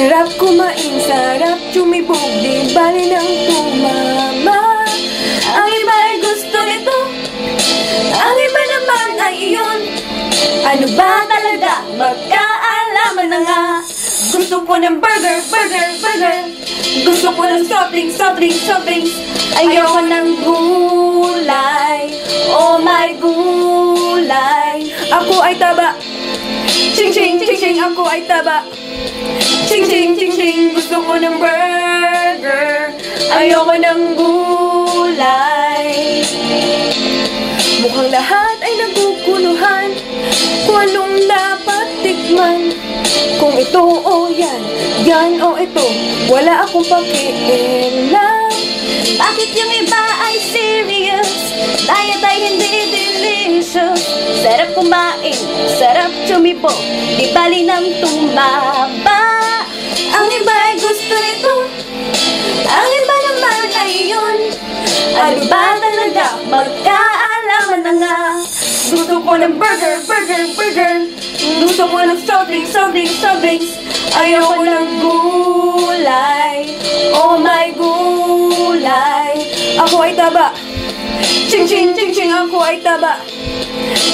Sarap kumain, sarap tumibog, di bali ng tumama. Ang iba ay gusto nito, ang iba naman ay iyon. Ano ba talaga? Magkaalaman na nga. Gusto ko ng burger, burger, burger. Gusto ko ng soft drinks, soft drinks, soft drinks. Ayoko ng gulay, oh my gulay. Ako ay taba, ching ching ching ching. Ako ay taba, ching ching ching ching. Gusto ko ng burger, ayoko ng gulay. Mukhang lahat ay naguguluhan kung anong dapat tikman. Kung ito o yan, yan o ito, wala akong pakialam. Bakit yung iba ay serious? Diet ay hindi delicious. Sarap kumain, sarap tumibo, di bali ng tumaba. Ang iba ay gusto nito, ang iba naman ay yun. Ano ba talaga? Magkaalaman na nga. Gusto ko ng burger, burger, burger. Gusto ko ng soft drinks, soft drinks, soft drinks. Ayoko ng gulay, oh my gulay. Ako ay taba, ching ching ching ching. Ako ay taba,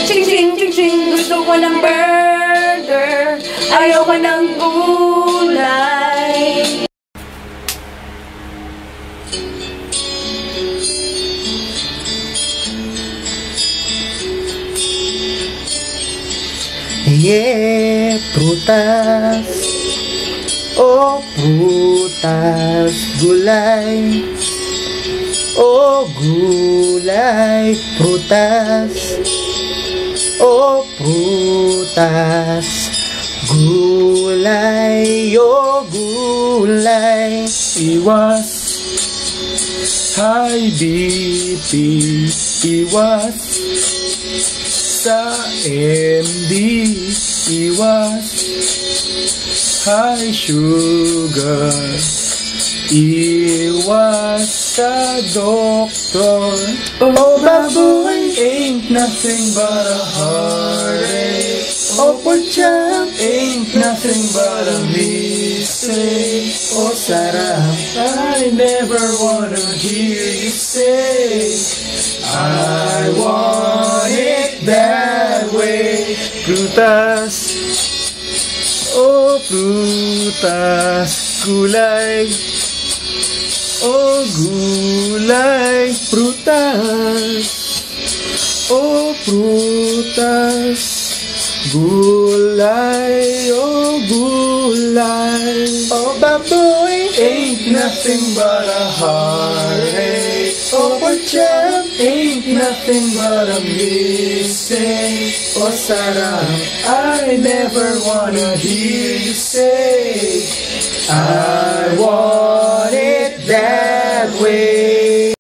ching ching ching ching. Gusto ko ng burger, ayoko ng gulay. Yeah, prutas, oh prutas, gulay, oh gulay, prutas, oh prutas, gulay, oh gulay. Iwas high BP, iwas sa MD, iwas high sugar, iwas sa doktor. Oh baboy, ain't nothing but a heartache. Oh pork chop, ain't nothing but a mistake. Oh sarap, I never wanna hear you say I want it that way. Prutas, oh prutas, gulay, oh gulay, prutas, oh prutas, gulay, oh gulay. Oh baboy, ain't nothing but a heartache. Oh pork chop, ain't nothing but a mistake. Oh sarap, I never wanna hear you say I want it that way.